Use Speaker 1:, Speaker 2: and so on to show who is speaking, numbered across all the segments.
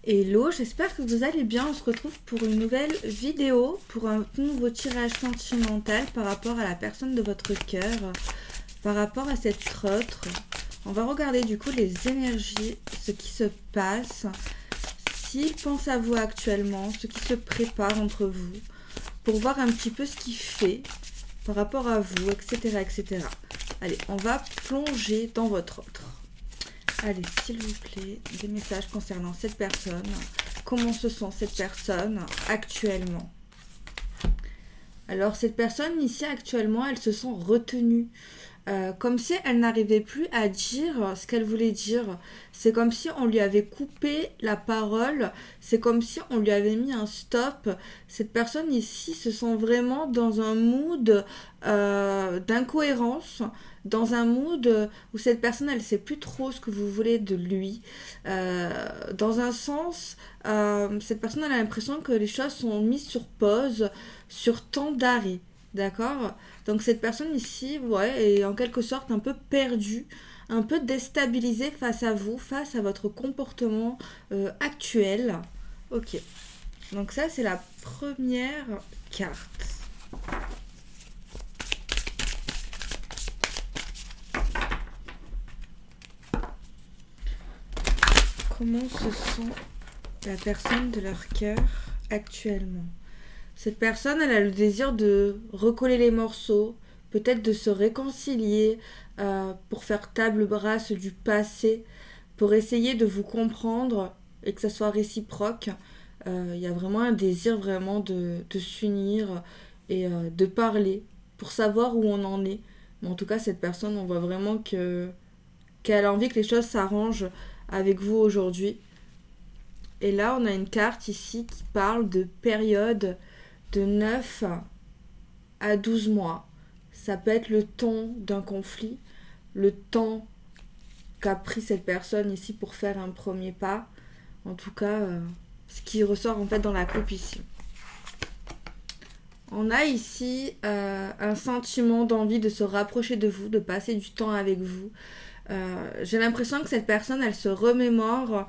Speaker 1: Hello, j'espère que vous allez bien. On se retrouve pour une nouvelle vidéo, pour un nouveau tirage sentimental par rapport à la personne de votre cœur, par rapport à cette autre. On va regarder du coup les énergies, ce qui se passe, s'il pense à vous actuellement, ce qui se prépare entre vous, pour voir un petit peu ce qu'il fait par rapport à vous, etc., etc. Allez, on va plonger dans votre autre. Allez, s'il vous plaît, des messages concernant cette personne. Comment se sent cette personne actuellement? Alors, cette personne ici, actuellement, elle se sent retenue. Comme si elle n'arrivait plus à dire ce qu'elle voulait dire. C'est comme si on lui avait coupé la parole. C'est comme si on lui avait mis un stop. Cette personne ici se sent vraiment dans un mood d'incohérence, dans un mood où cette personne, elle ne sait plus trop ce que vous voulez de lui. Dans un sens, cette personne, elle a l'impression que les choses sont mises sur pause, sur temps d'arrêt. D'accord? Donc cette personne ici, ouais, est en quelque sorte un peu perdue, un peu déstabilisée face à vous, face à votre comportement actuel. Ok. Donc ça, c'est la première carte. Comment se sent la personne de leur cœur actuellement? Cette personne, elle a le désir de recoller les morceaux, peut-être de se réconcilier pour faire table rase du passé, pour essayer de vous comprendre et que ça soit réciproque. Il y a vraiment un désir vraiment de s'unir et de parler pour savoir où on en est. Mais en tout cas, cette personne, on voit vraiment qu'elle a envie que les choses s'arrangent avec vous aujourd'hui. Et là, on a une carte ici qui parle de période de 9 à 12 mois. Ça peut être le temps d'un conflit, le temps qu'a pris cette personne ici pour faire un premier pas. En tout cas, ce qui ressort en fait dans la coupe ici. On a ici un sentiment d'envie de se rapprocher de vous, de passer du temps avec vous. J'ai l'impression que cette personne, elle se remémore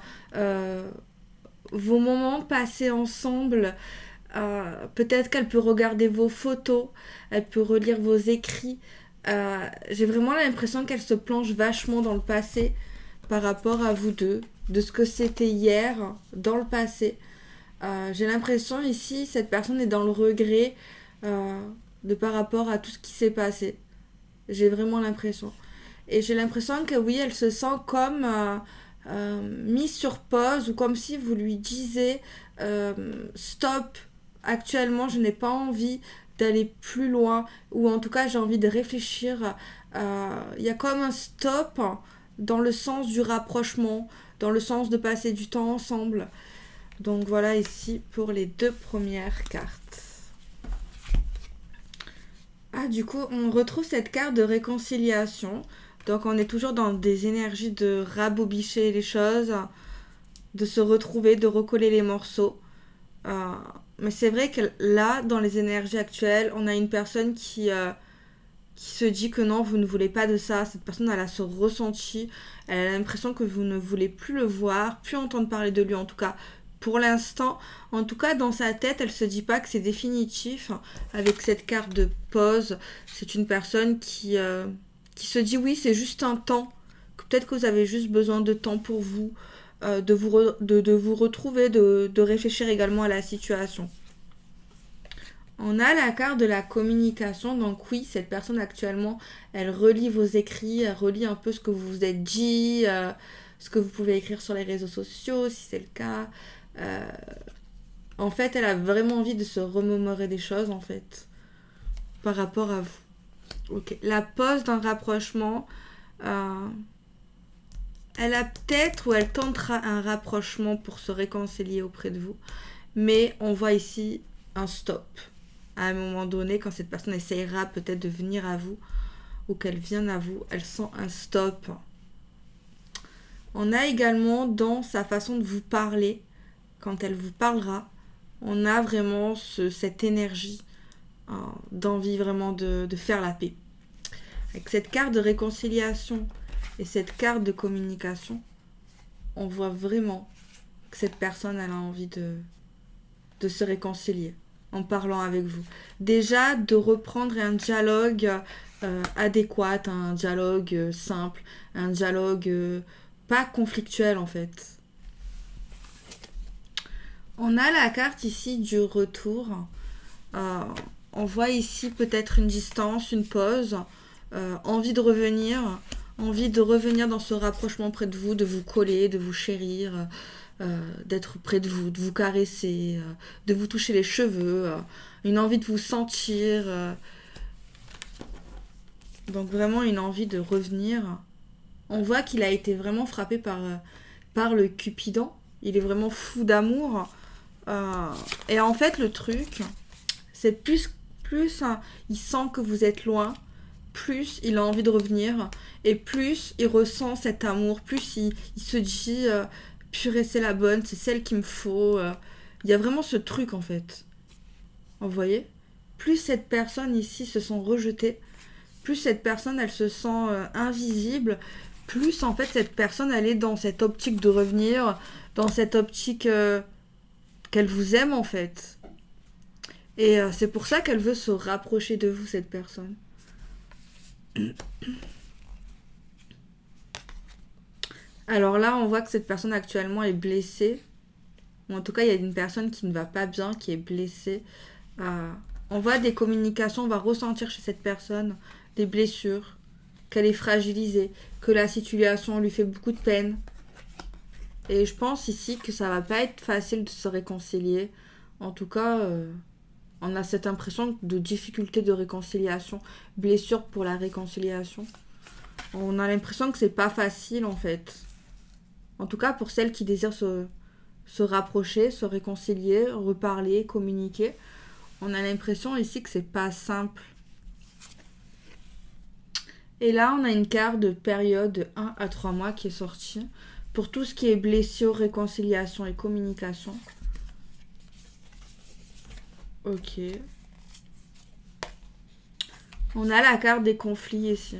Speaker 1: vos moments passés ensemble. Peut-être qu'elle peut regarder vos photos, elle peut relire vos écrits. J'ai vraiment l'impression qu'elle se plonge vachement dans le passé par rapport à vous deux, de ce que c'était hier, dans le passé. J'ai l'impression ici, cette personne est dans le regret de par rapport à tout ce qui s'est passé. J'ai vraiment l'impression. Et j'ai l'impression que oui, elle se sent comme mise sur pause ou comme si vous lui disiez stop. Actuellement, je n'ai pas envie d'aller plus loin, ou en tout cas, j'ai envie de réfléchir. Il y a comme un stop dans le sens du rapprochement, dans le sens de passer du temps ensemble. Donc voilà ici pour les deux premières cartes. Ah, du coup, on retrouve cette carte de réconciliation. Donc on est toujours dans des énergies de rabobicher les choses, de se retrouver, de recoller les morceaux. Mais c'est vrai que là, dans les énergies actuelles, on a une personne qui se dit que non, vous ne voulez pas de ça. Cette personne, elle a ce ressenti. Elle a l'impression que vous ne voulez plus le voir, plus entendre parler de lui, en tout cas pour l'instant. En tout cas, dans sa tête, elle se dit pas que c'est définitif. Avec cette carte de pause, c'est une personne qui se dit oui, c'est juste un temps. Peut-être que vous avez juste besoin de temps pour vous. De vous retrouver, de réfléchir également à la situation. On a la carte de la communication. Donc oui, cette personne actuellement, elle relit vos écrits, elle relit un peu ce que vous vous êtes dit, ce que vous pouvez écrire sur les réseaux sociaux, si c'est le cas. En fait, elle a vraiment envie de se remémorer des choses, en fait, par rapport à vous. Ok. La pause d'un rapprochement... elle a peut-être ou elle tentera un rapprochement pour se réconcilier auprès de vous. Mais on voit ici un stop. À un moment donné, quand cette personne essayera peut-être de venir à vous ou qu'elle vienne à vous, elle sent un stop. On a également dans sa façon de vous parler, quand elle vous parlera, on a vraiment cette énergie d'envie vraiment de faire la paix. Avec cette carte de réconciliation et cette carte de communication, on voit vraiment que cette personne elle a envie de se réconcilier en parlant avec vous. Déjà, de reprendre un dialogue adéquat, un dialogue simple, un dialogue pas conflictuel en fait. On a la carte ici du retour. On voit ici peut-être une distance, une pause, envie de revenir dans ce rapprochement près de vous coller, de vous chérir, d'être près de vous caresser, de vous toucher les cheveux, une envie de vous sentir. Donc vraiment une envie de revenir. On voit qu'il a été vraiment frappé par le Cupidon. Il est vraiment fou d'amour. Et en fait, le truc, c'est plus il sent que vous êtes loin, plus il a envie de revenir, et plus il ressent cet amour, plus il se dit purée, c'est la bonne, c'est celle qu'il me faut. Il y a vraiment ce truc en fait. Vous voyez? Plus cette personne ici se sent rejetée, plus cette personne elle se sent invisible, plus en fait cette personne elle est dans cette optique de revenir, dans cette optique qu'elle vous aime en fait. Et c'est pour ça qu'elle veut se rapprocher de vous, cette personne. Alors là, on voit que cette personne actuellement est blessée. Ou en tout cas, il y a une personne qui ne va pas bien, qui est blessée. On voit des communications, on va ressentir chez cette personne des blessures, qu'elle est fragilisée, que la situation lui fait beaucoup de peine. Et je pense ici que ça va pas être facile de se réconcilier. En tout cas, on a cette impression de difficulté de réconciliation, blessure pour la réconciliation. On a l'impression que c'est pas facile en fait. En tout cas pour celles qui désirent se rapprocher, se réconcilier, reparler, communiquer. On a l'impression ici que c'est pas simple. Et là on a une carte de période de 1 à 3 mois qui est sortie. Pour tout ce qui est blessure, réconciliation et communication. Ok. On a la carte des conflits ici.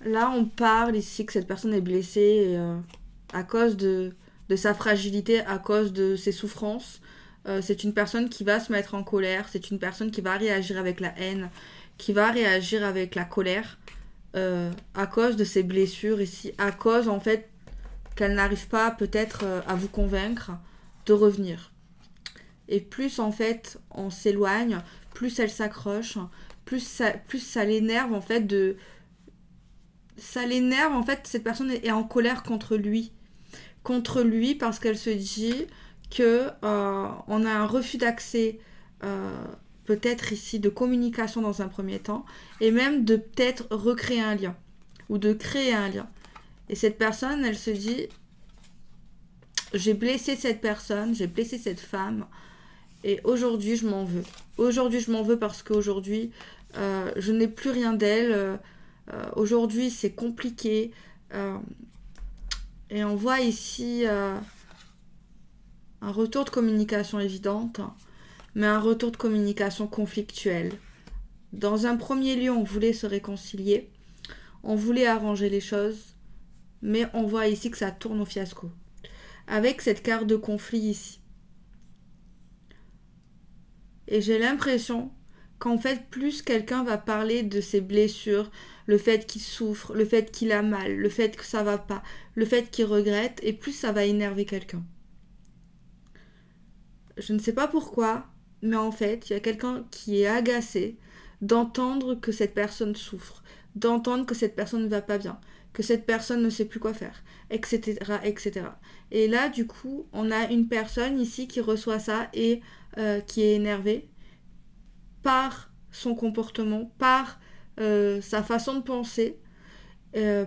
Speaker 1: Là, on parle ici que cette personne est blessée à cause de sa fragilité, à cause de ses souffrances. C'est une personne qui va se mettre en colère. C'est une personne qui va réagir avec la haine, qui va réagir avec la colère. À cause de ses blessures ici, à cause en fait qu'elle n'arrive pas peut-être à vous convaincre de revenir. Et plus en fait on s'éloigne, plus elle s'accroche, plus ça l'énerve en fait ça l'énerve en fait, cette personne est en colère contre lui parce qu'elle se dit que on a un refus d'accès peut-être ici de communication dans un premier temps, et même de peut-être recréer un lien, ou de créer un lien. Et cette personne, elle se dit, j'ai blessé cette personne, j'ai blessé cette femme, et aujourd'hui je m'en veux. Aujourd'hui je m'en veux parce qu'aujourd'hui, je n'ai plus rien d'elle, aujourd'hui c'est compliqué, et on voit ici un retour de communication évidente, mais un retour de communication conflictuel. Dans un premier lieu, on voulait se réconcilier, on voulait arranger les choses, mais on voit ici que ça tourne au fiasco. Avec cette carte de conflit ici. Et j'ai l'impression qu'en fait, plus quelqu'un va parler de ses blessures, le fait qu'il souffre, le fait qu'il a mal, le fait que ça va pas, le fait qu'il regrette, et plus ça va énerver quelqu'un. Je ne sais pas pourquoi, mais en fait, il y a quelqu'un qui est agacé d'entendre que cette personne souffre, d'entendre que cette personne ne va pas bien, que cette personne ne sait plus quoi faire, etc., etc. Et là, du coup, on a une personne ici qui reçoit ça et qui est énervée par son comportement, par sa façon de penser,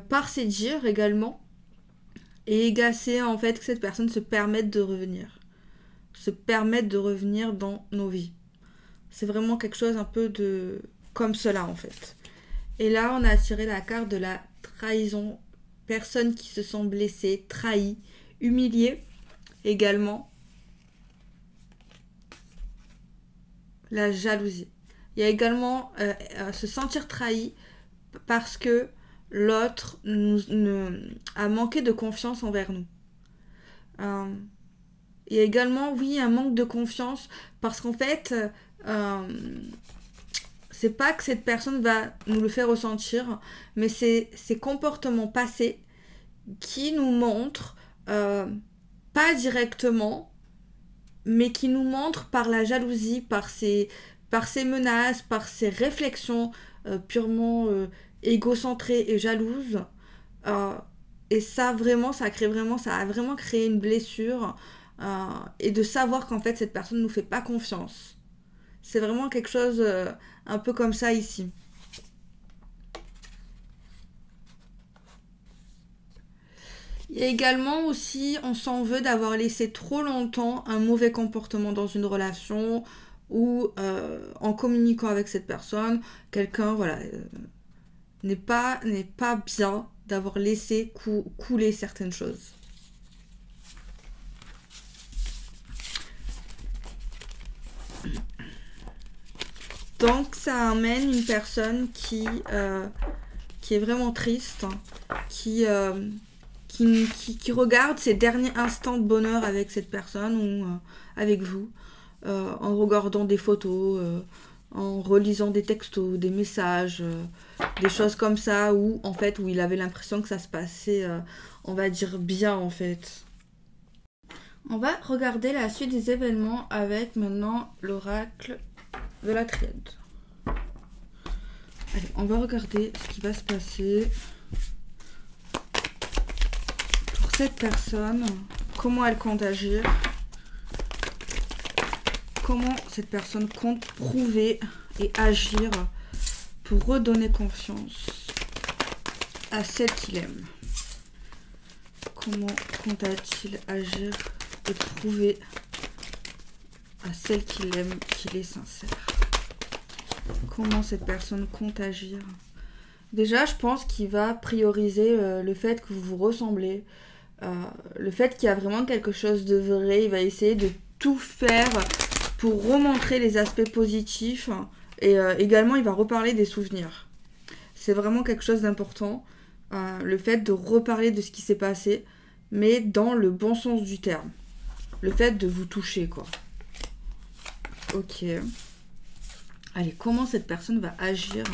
Speaker 1: par ses dires également, et agacée en fait que cette personne se permette de revenir. Se permettre de revenir dans nos vies. C'est vraiment quelque chose un peu de comme cela en fait. Et là, on a tiré la carte de la trahison. Personne qui se sent blessée, trahie, humiliée également. La jalousie. Il y a également se sentir trahi parce que l'autre a manqué de confiance envers nous. Euh, Il y a également, oui, un manque de confiance parce qu'en fait, c'est pas que cette personne va nous le faire ressentir, mais c'est ses comportements passés qui nous montrent, euh, pas directement, mais qui nous montrent par la jalousie, par ses menaces, par ses réflexions purement égocentrées et jalouses. Euh, et ça, vraiment, ça a vraiment créé une blessure. Et de savoir qu'en fait, cette personne ne nous fait pas confiance. C'est vraiment quelque chose un peu comme ça ici. Il y a également aussi, on s'en veut d'avoir laissé trop longtemps un mauvais comportement dans une relation ou en communiquant avec cette personne, quelqu'un voilà, n'est pas bien d'avoir laissé couler certaines choses. Donc ça amène une personne qui est vraiment triste, qui, euh, qui regarde ses derniers instants de bonheur avec cette personne ou avec vous, en regardant des photos, en relisant des textos, des messages, des choses comme ça, où en fait, où il avait l'impression que ça se passait, on va dire bien en fait. On va regarder la suite des événements avec maintenant l'oracle de la triade. Allez, on va regarder ce qui va se passer pour cette personne, comment elle compte agir, comment cette personne compte prouver et agir pour redonner confiance à celle qu'il aime. Comment compte-t-il agir et prouver à celle qu'il aime qu'il est sincère? Comment cette personne compte agir? Déjà, je pense qu'il va prioriser le fait que vous vous ressemblez, le fait qu'il y a vraiment quelque chose de vrai. Il va essayer de tout faire pour remontrer les aspects positifs et également il va reparler des souvenirs. C'est vraiment quelque chose d'important, le fait de reparler de ce qui s'est passé, mais dans le bon sens du terme. Le fait de vous toucher, quoi. Ok. Allez, comment cette personne va agir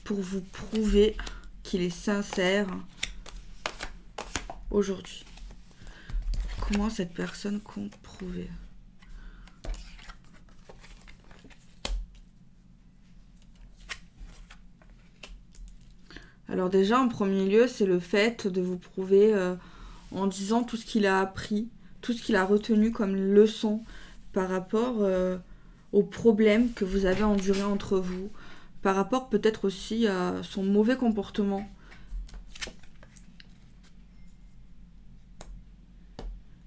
Speaker 1: pour vous prouver qu'il est sincère aujourd'hui? Comment cette personne compte prouver? Alors déjà, en premier lieu, c'est le fait de vous prouver en disant tout ce qu'il a appris, tout ce qu'il a retenu comme leçon par rapport aux problèmes que vous avez endurés entre vous, par rapport peut-être aussi à son mauvais comportement.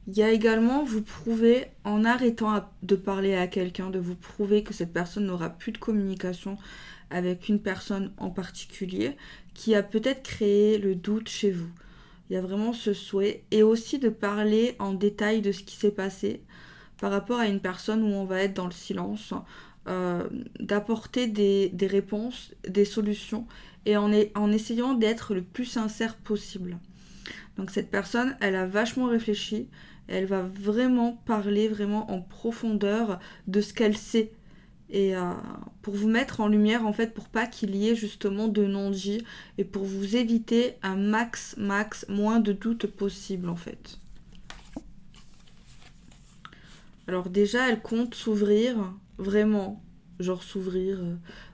Speaker 1: Il y a également vous prouver, en arrêtant de parler à quelqu'un, de vous prouver que cette personne n'aura plus de communication avec une personne en particulier, qui a peut-être créé le doute chez vous. Il y a vraiment ce souhait. Et aussi de parler en détail de ce qui s'est passé par rapport à une personne où on va être dans le silence, d'apporter des réponses, des solutions, et en essayant d'être le plus sincère possible. Donc cette personne, elle a vachement réfléchi, elle va vraiment parler vraiment en profondeur de ce qu'elle sait. Et pour vous mettre en lumière, en fait, pour pas qu'il y ait justement de non-dits et pour vous éviter un max, moins de doutes possible, en fait. Alors déjà, elle compte s'ouvrir, vraiment, genre s'ouvrir,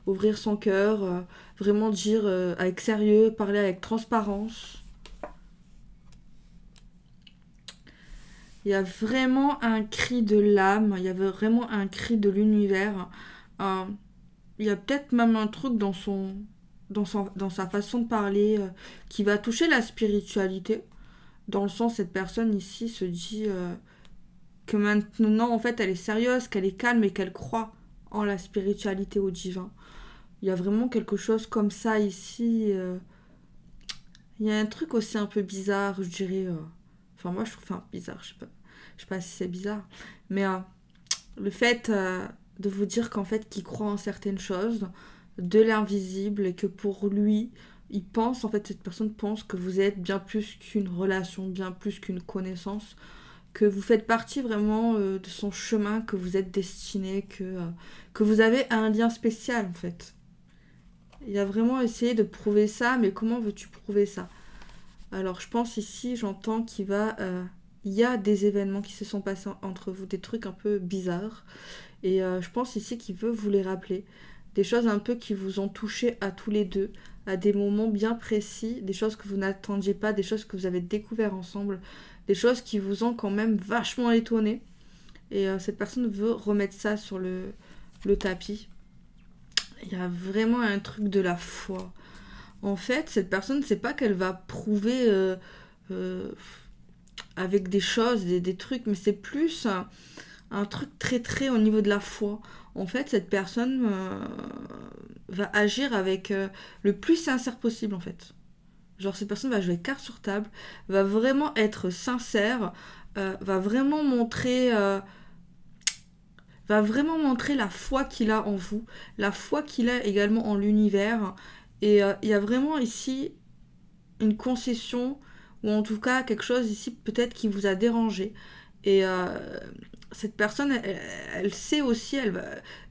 Speaker 1: ouvrir son cœur, vraiment dire avec sérieux, parler avec transparence. Il y a vraiment un cri de l'âme, il y avait vraiment un cri de l'univers. Euh, il y a peut-être même un truc dans sa façon de parler qui va toucher la spiritualité. Dans le sens, cette personne ici se dit que maintenant, en fait, elle est sérieuse, qu'elle est calme et qu'elle croit en la spiritualité, au divin. Il y a vraiment quelque chose comme ça ici. Il y a un truc aussi un peu bizarre, je dirais. Enfin, moi, je trouve bizarre, je sais pas si c'est bizarre. Mais le fait de vous dire qu'en fait, qu'il croit en certaines choses, de l'invisible, et que pour lui, il pense, en fait, cette personne pense que vous êtes bien plus qu'une relation, bien plus qu'une connaissance, que vous faites partie vraiment de son chemin, que vous êtes destiné, que vous avez un lien spécial en fait. Il a vraiment essayé de prouver ça, mais comment veux-tu prouver ça? Alors je pense ici, j'entends il y a des événements qui se sont passés entre vous, des trucs un peu bizarres. Et je pense ici qu'il veut vous les rappeler. Des choses un peu qui vous ont touché à tous les deux, à des moments bien précis, des choses que vous n'attendiez pas, des choses que vous avez découvert ensemble, des choses qui vous ont quand même vachement étonné. Et cette personne veut remettre ça sur le tapis. Il y a vraiment un truc de la foi. En fait, cette personne, c'est pas qu'elle va prouver euh, avec des choses, des trucs, mais c'est plus un truc très très au niveau de la foi. En fait, cette personne va agir avec le plus sincère possible, en fait. Genre, cette personne va jouer carte sur table, va vraiment être sincère, va vraiment montrer la foi qu'il a en vous, la foi qu'il a également en l'univers. Et il y a vraiment ici une concession, ou en tout cas quelque chose ici peut-être qui vous a dérangé. Et cette personne, elle sait aussi,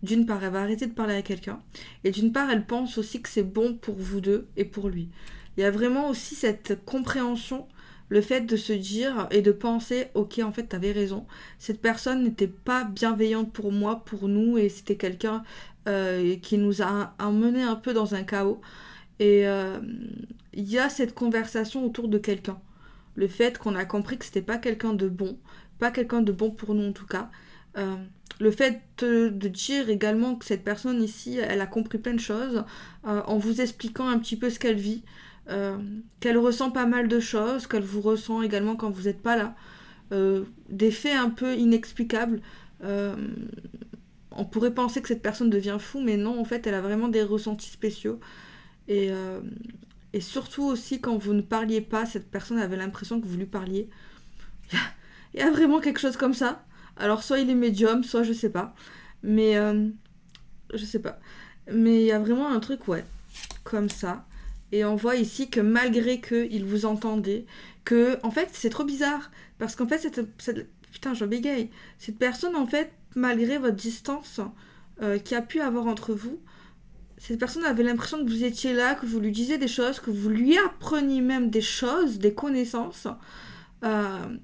Speaker 1: d'une part, elle va arrêter de parler à quelqu'un, et d'une part, elle pense aussi que c'est bon pour vous deux et pour lui. Il y a vraiment aussi cette compréhension, le fait de se dire et de penser, ok, en fait, t'avais raison, cette personne n'était pas bienveillante pour moi, pour nous, et c'était quelqu'un qui nous a emmenés un peu dans un chaos. Et il y a cette conversation autour de quelqu'un. Le fait qu'on a compris que c'était pas quelqu'un de bon, pas quelqu'un de bon pour nous en tout cas. Euh, le fait de dire également que cette personne ici, elle a compris plein de choses en vous expliquant un petit peu ce qu'elle vit, qu'elle ressent pas mal de choses, qu'elle vous ressent également quand vous n'êtes pas là. Des faits un peu inexplicables. Euh, on pourrait penser que cette personne devient fou, mais non, en fait, elle a vraiment des ressentis spéciaux. Et, euh, et surtout aussi, quand vous ne parliez pas, cette personne avait l'impression que vous lui parliez. Il y a vraiment quelque chose comme ça. Alors, soit il est médium, soit je sais pas. Mais, je sais pas. Mais il y a vraiment un truc, ouais, comme ça. Et on voit ici que malgré qu'il vous entendait, que, en fait, c'est trop bizarre. Parce qu'en fait, putain, j'en bégaye. Cette personne, en fait, malgré votre distance qu'il y a pu avoir entre vous, cette personne avait l'impression que vous étiez là, que vous lui disiez des choses, que vous lui appreniez même des choses, des connaissances. Euh,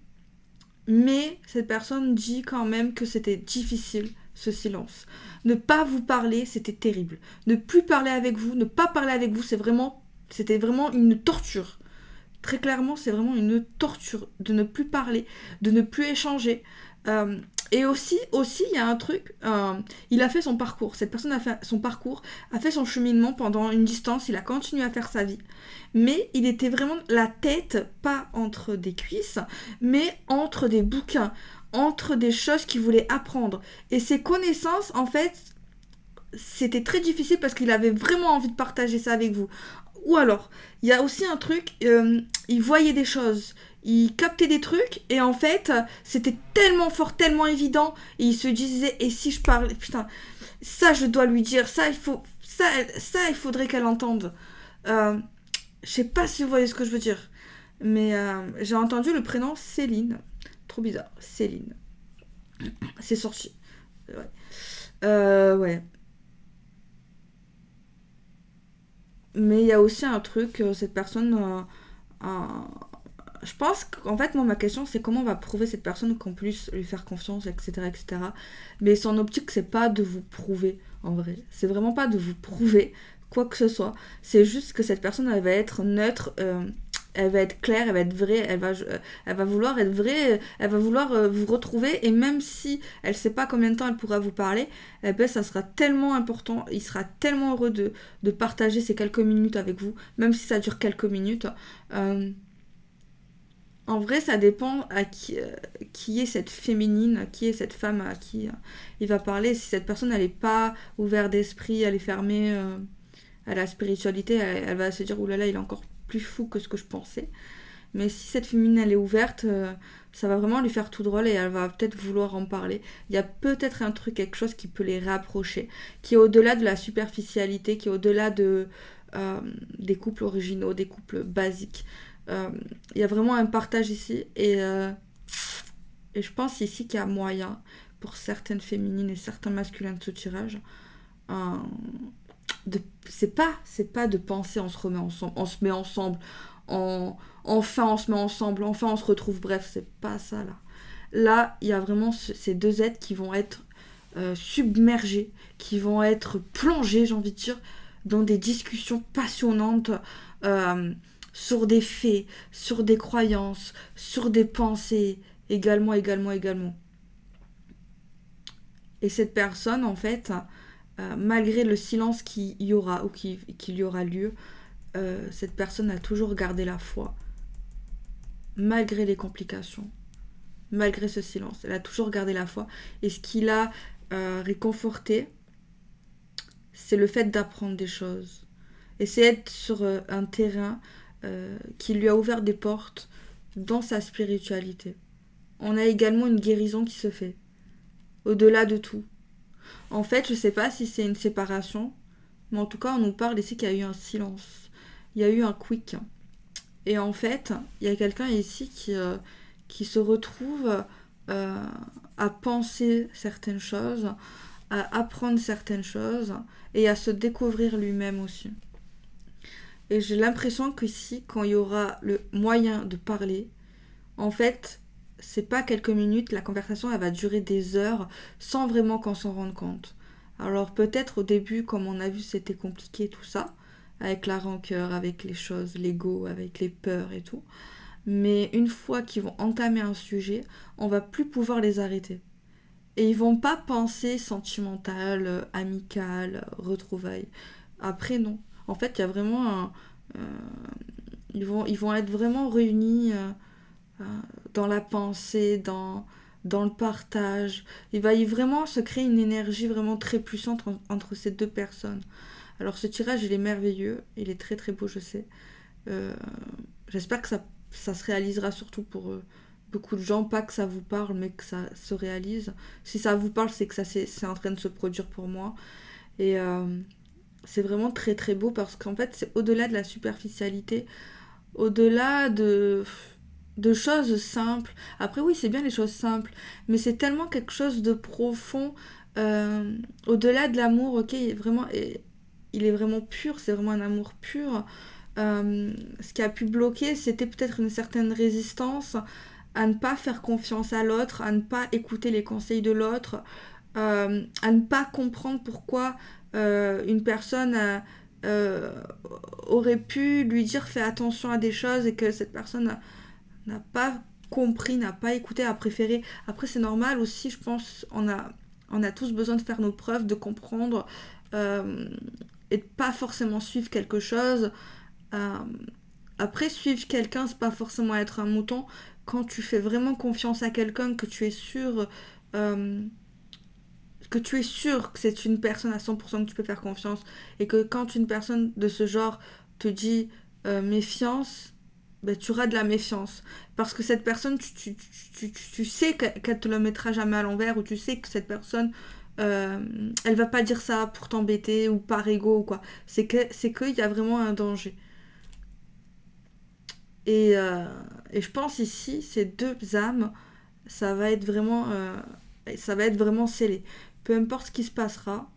Speaker 1: mais cette personne dit quand même que c'était difficile, ce silence. Ne pas vous parler, c'était terrible. Ne plus parler avec vous, ne pas parler avec vous, c'était vraiment une torture. Très clairement, c'est vraiment une torture de ne plus parler, de ne plus échanger. Euh, et aussi, il y a un truc, il a fait son parcours. Cette personne a fait son parcours, a fait son cheminement pendant une distance, il a continué à faire sa vie. Mais il était vraiment la tête, pas entre des cuisses, mais entre des bouquins, entre des choses qu'il voulait apprendre. Et ses connaissances, en fait, c'était très difficile parce qu'il avait vraiment envie de partager ça avec vous. Ou alors, il y a aussi un truc, il voyait des choses, il captait des trucs, et en fait, c'était tellement fort, tellement évident, et il se disait, et si je parlais, putain, ça je dois lui dire, ça il faudrait qu'elle entende. Euh, je sais pas si vous voyez ce que je veux dire, mais j'ai entendu le prénom Céline, trop bizarre, Céline. C'est sorti. Ouais. Ouais. Mais il y a aussi un truc, cette personne. Je pense qu'en fait, moi, ma question, c'est comment on va prouver cette personne qu'on puisse lui faire confiance, etc., etc. Mais son optique, c'est pas de vous prouver, en vrai. C'est vraiment pas de vous prouver quoi que ce soit. C'est juste que cette personne, elle va être neutre, elle va être claire, elle va être vraie, elle va vouloir être vraie, elle va vouloir vous retrouver, et même si elle sait pas combien de temps elle pourra vous parler, eh ben, ça sera tellement important, il sera tellement heureux de partager ces quelques minutes avec vous, même si ça dure quelques minutes. Euh, En vrai, ça dépend à qui est cette féminine, qui est cette femme à qui il va parler. Si cette personne, elle n'est pas ouverte d'esprit, elle est fermée à la spiritualité, elle va se dire, oulala, il est encore plus fou que ce que je pensais. Mais si cette féminine, elle est ouverte, ça va vraiment lui faire tout drôle et elle va peut-être vouloir en parler. Il y a peut-être un truc, quelque chose qui peut les rapprocher, qui est au-delà de la superficialité, qui est au-delà euh, des couples originaux, des couples basiques. Il y a vraiment un partage ici et Et je pense ici qu'il y a moyen pour certaines féminines et certains masculins de ce tirage. euh, c'est pas de penser on se remet ensemble, on se met ensemble, enfin on se met ensemble, enfin on se retrouve, bref, c'est pas ça là. Là, il y a vraiment ces deux êtres qui vont être submergés, qui vont être plongés, j'ai envie de dire, dans des discussions passionnantes euh, sur des faits, sur des croyances, sur des pensées, également. Et cette personne, en fait, malgré le silence qu'il y aura ou qu'il y aura lieu, cette personne a toujours gardé la foi, malgré les complications, malgré ce silence. Elle a toujours gardé la foi. Et ce qui l'a réconforté, c'est le fait d'apprendre des choses. Et c'est être sur un terrain qui lui a ouvert des portes dans sa spiritualité. On a également une guérison qui se fait, au-delà de tout. En fait, je sais pas si c'est une séparation, mais en tout cas, on nous parle ici qu'il y a eu un silence. Il y a eu un quick. Et en fait, il y a quelqu'un ici qui se retrouve à penser certaines choses, à apprendre certaines choses et à se découvrir lui-même aussi. Et j'ai l'impression qu'ici, quand il y aura le moyen de parler, en fait, c'est pas quelques minutes, la conversation elle va durer des heures sans vraiment qu'on s'en rende compte. Alors peut-être au début, comme on a vu, c'était compliqué tout ça, avec la rancœur, avec les choses, l'ego, avec les peurs et tout. Mais une fois qu'ils vont entamer un sujet, on va plus pouvoir les arrêter. Et ils vont pas penser sentimental, amical, retrouvailles. Après non. En fait, il y a vraiment un... ils vont être vraiment réunis dans la pensée, dans le partage. Il va y vraiment se créer une énergie vraiment très puissante entre ces deux personnes. Alors ce tirage, il est merveilleux, il est très très beau, je sais. Euh, J'espère que ça se réalisera surtout pour beaucoup de gens, pas que ça vous parle, mais que ça se réalise. Si ça vous parle, c'est que c'est en train de se produire pour moi. Et c'est vraiment très très beau parce qu'en fait, c'est au-delà de la superficialité, au-delà de choses simples. Après, oui, c'est bien les choses simples, mais c'est tellement quelque chose de profond. Au-delà de l'amour, ok, il est vraiment pur, c'est vraiment un amour pur. Ce qui a pu bloquer, c'était peut-être une certaine résistance à ne pas faire confiance à l'autre, à ne pas écouter les conseils de l'autre, à ne pas comprendre pourquoi une personne aurait pu lui dire fais attention à des choses et que cette personne n'a pas compris, n'a pas écouté, a préféré. Après, c'est normal aussi, je pense, on a tous besoin de faire nos preuves, de comprendre et de pas forcément suivre quelque chose. Euh, Après, suivre quelqu'un, c'est pas forcément être un mouton. Quand tu fais vraiment confiance à quelqu'un, euh, que tu es sûr que c'est une personne à 100% que tu peux faire confiance, et que quand une personne de ce genre te dit méfiance, ben, tu auras de la méfiance. Parce que cette personne, tu sais qu'elle te le mettra jamais à l'envers, ou tu sais que cette personne, elle va pas dire ça pour t'embêter, ou par ego, ou quoi. C'est qu'il y a vraiment un danger. Et je pense ici, ces deux âmes, ça va être vraiment, ça va être vraiment scellé. Peu importe ce qui se passera,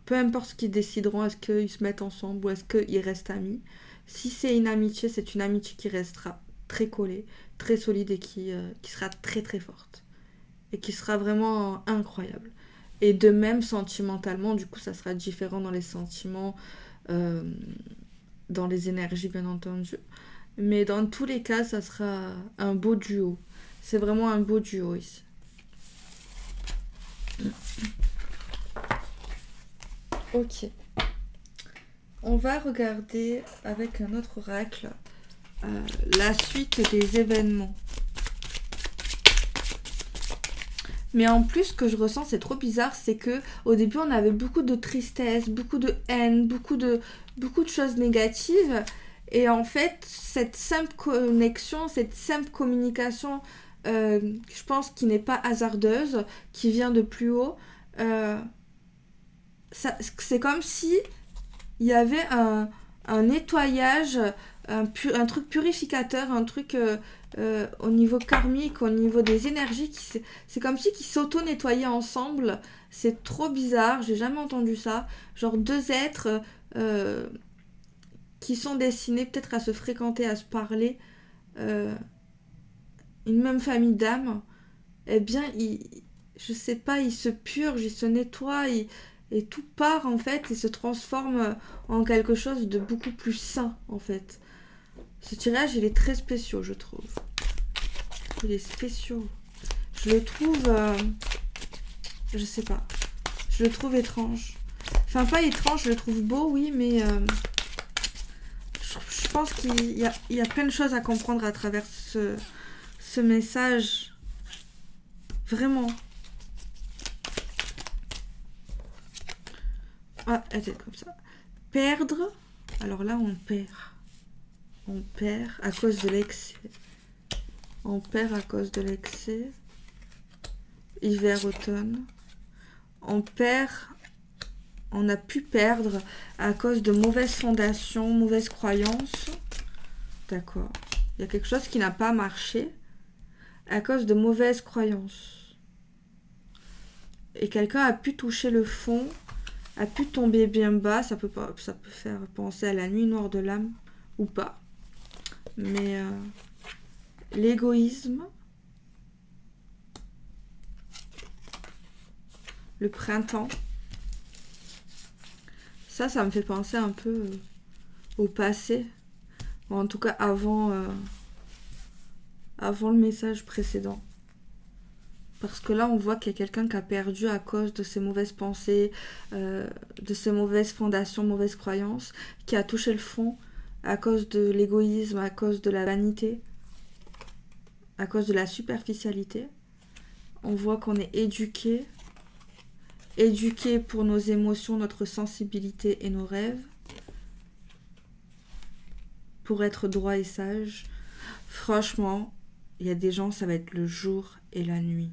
Speaker 1: peu importe ce qu'ils décideront, est-ce qu'ils se mettent ensemble ou est-ce qu'ils restent amis. Si c'est une amitié, c'est une amitié qui restera très collée, très solide et qui sera très très forte. Et qui sera vraiment incroyable. Et de même, sentimentalement, du coup, ça sera différent dans les sentiments, euh, dans les énergies, bien entendu. Mais dans tous les cas, ça sera un beau duo. C'est vraiment un beau duo ici. Ok. On va regarder avec un autre oracle la suite des événements. Mais en plus, ce que je ressens, c'est trop bizarre, c'est que au début, on avait beaucoup de tristesse, beaucoup de haine, beaucoup de choses négatives. Et en fait, cette simple connexion, cette simple communication, je pense, qui n'est pas hasardeuse, qui vient de plus haut, c'est comme si il y avait un nettoyage, un truc purificateur, un truc au niveau karmique, au niveau des énergies. C'est comme si qui s'auto-nettoyaient ensemble. C'est trop bizarre, j'ai jamais entendu ça. Genre deux êtres qui sont destinés peut-être à se fréquenter, à se parler. Une même famille d'âmes. Eh bien, je sais pas, ils se purgent, ils se nettoient, et tout part en fait et se transforme en quelque chose de beaucoup plus sain en fait. Ce tirage, il est très spécial, je trouve. Il est spécial. Je le trouve... je sais pas. Je le trouve étrange. Enfin, pas étrange, je le trouve beau, oui, mais... je pense qu'il y a plein de choses à comprendre à travers ce message. Vraiment. Ah, elle était comme ça. Perdre. Alors là, on perd. On perd à cause de l'excès. On perd à cause de l'excès. Hiver, automne. On perd. On a pu perdre à cause de mauvaises fondations, mauvaises croyances. D'accord. Il y a quelque chose qui n'a pas marché à cause de mauvaises croyances. Et quelqu'un a pu toucher le fond, a pu tomber bien bas. Ça peut faire penser à la nuit noire de l'âme ou pas. Mais l'égoïsme, le printemps, ça me fait penser un peu au passé. En tout cas, avant le message précédent. Parce que là, on voit qu'il y a quelqu'un qui a perdu à cause de ses mauvaises pensées, de ses mauvaises fondations, mauvaises croyances, qui a touché le fond à cause de l'égoïsme, à cause de la vanité, à cause de la superficialité. On voit qu'on est éduqué pour nos émotions, notre sensibilité et nos rêves, pour être droit et sage. Franchement, il y a des gens, ça va être le jour et la nuit.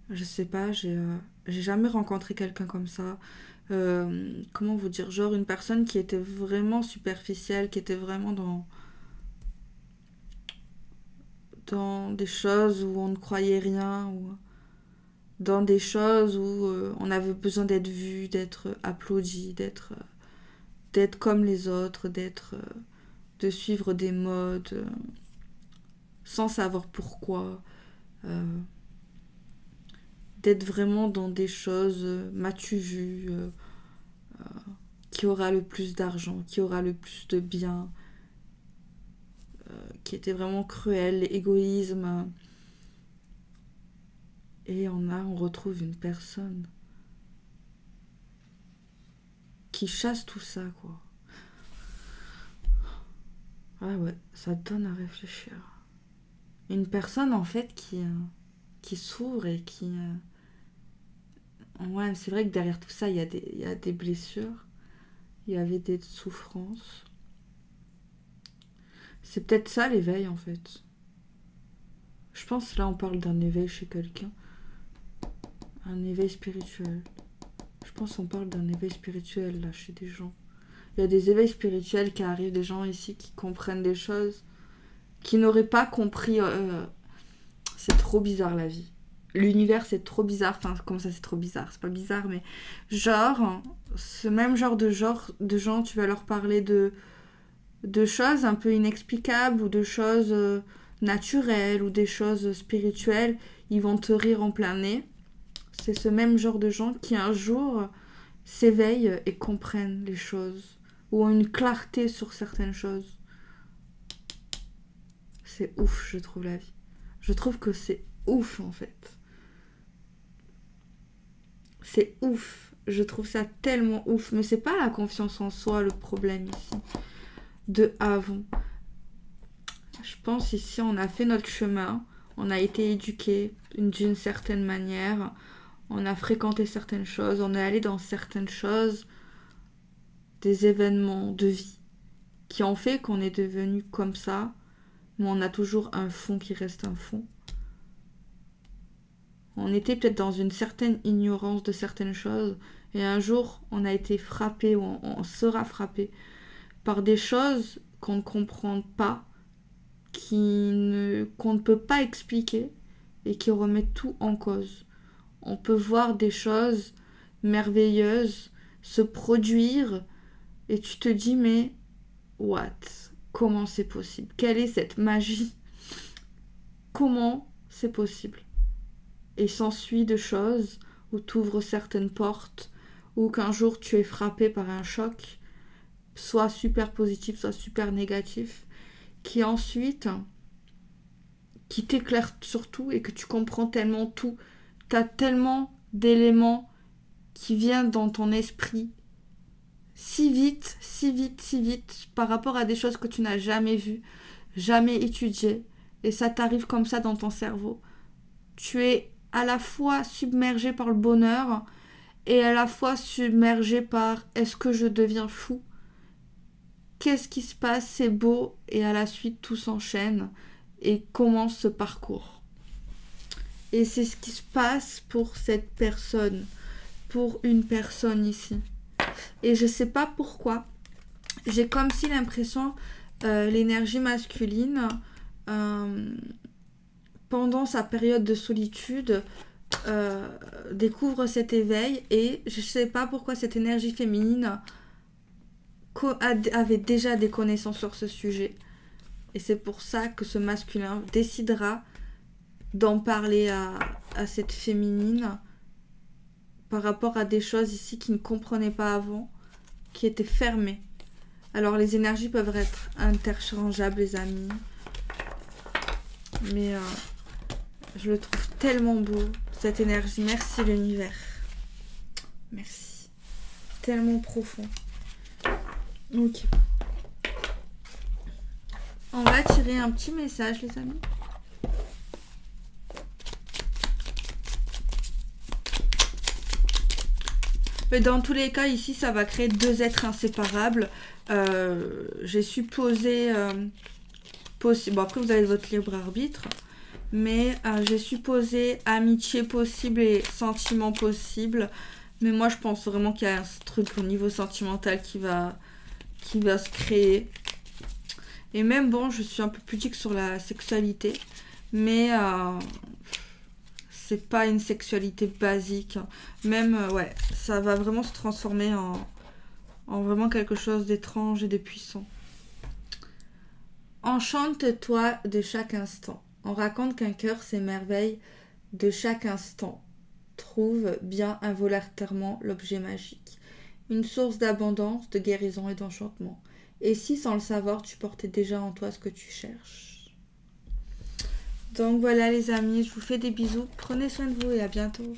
Speaker 1: Je sais pas, j'ai jamais rencontré quelqu'un comme ça. Comment vous dire, genre une personne qui était vraiment superficielle, qui était vraiment dans des choses où on ne croyait rien, ou dans des choses où on avait besoin d'être vu, d'être applaudi, d'être comme les autres, de suivre des modes sans savoir pourquoi, d'être vraiment dans des choses m'as-tu vu, qui aura le plus d'argent, qui aura le plus de biens, qui était vraiment cruel, l'égoïsme. Et on retrouve une personne qui chasse tout ça, quoi. Ah ouais, ça donne à réfléchir. Une personne, en fait, qui s'ouvre et qui... Ouais, c'est vrai que derrière tout ça, il y a des blessures. Il y avait des souffrances. C'est peut-être ça, l'éveil, en fait. Je pense, là, on parle d'un éveil chez quelqu'un. Un éveil spirituel. Je pense qu'on parle d'un éveil spirituel, là, chez des gens. Il y a des éveils spirituels qui arrivent, des gens ici qui comprennent des choses, qui n'auraient pas compris. C'est trop bizarre, la vie. L'univers, c'est trop bizarre. Enfin, comment ça, c'est trop bizarre? C'est pas bizarre, mais genre, ce même genre de gens, tu vas leur parler de choses un peu inexplicables ou de choses naturelles ou des choses spirituelles. Ils vont te rire en plein nez. C'est ce même genre de gens qui, un jour, s'éveillent et comprennent les choses ou ont une clarté sur certaines choses. C'est ouf, je trouve, la vie. Je trouve que c'est ouf, en fait. C'est ouf. Je trouve ça tellement ouf. Mais c'est pas la confiance en soi le problème ici. De avant. Je pense ici, on a fait notre chemin. On a été éduqués d'une certaine manière. On a fréquenté certaines choses. On est allé dans certaines choses. Des événements de vie qui ont fait qu'on est devenu comme ça. Mais on a toujours un fond qui reste un fond. On était peut-être dans une certaine ignorance de certaines choses. Et un jour, on a été frappé, ou on sera frappé par des choses qu'on ne comprend pas, qu'on ne peut pas expliquer et qui remettent tout en cause. On peut voir des choses merveilleuses se produire et tu te dis mais what? Comment c'est possible? Quelle est cette magie? Comment c'est possible? Et s'ensuit de choses où tu ouvres certaines portes, ou qu'un jour tu es frappé par un choc, soit super positif, soit super négatif, qui ensuite, qui t'éclaire sur tout et que tu comprends tellement tout. Tu as tellement d'éléments qui viennent dans ton esprit si vite, si vite, si vite, par rapport à des choses que tu n'as jamais vues, jamais étudiées, et ça t'arrive comme ça dans ton cerveau. Tu es à la fois submergé par le bonheur et à la fois submergé par est-ce que je deviens fou? Qu'est-ce qui se passe? C'est beau, et à la suite tout s'enchaîne et commence ce parcours. Et c'est ce qui se passe pour cette personne, pour une personne ici. Et je sais pas pourquoi, j'ai comme si l'impression, l'énergie masculine, pendant sa période de solitude, découvre cet éveil, et je sais pas pourquoi cette énergie féminine avait déjà des connaissances sur ce sujet. Et c'est pour ça que ce masculin décidera d'en parler à cette féminine par rapport à des choses ici qu'il ne comprenait pas avant, qui étaient fermées. Alors les énergies peuvent être interchangeables, les amis. Mais je le trouve tellement beau, cette énergie. Merci l'univers. Merci. Tellement profond. Ok. On va tirer un petit message, les amis. Mais dans tous les cas, ici, ça va créer deux êtres inséparables. J'ai supposé... bon, après, vous avez votre libre arbitre. Mais j'ai supposé amitié possible et sentiment possible. Mais moi, je pense vraiment qu'il y a un truc au niveau sentimental qui va se créer. Et même, bon, je suis un peu pudique sur la sexualité. Mais... c'est pas une sexualité basique. Même, ouais, ça va vraiment se transformer en vraiment quelque chose d'étrange et de puissant. Enchante-toi de chaque instant. On raconte qu'un cœur s'émerveille de chaque instant. Trouve bien involontairement l'objet magique. Une source d'abondance, de guérison et d'enchantement. Et si, sans le savoir, tu portais déjà en toi ce que tu cherches. Donc voilà les amis, je vous fais des bisous, prenez soin de vous et à bientôt.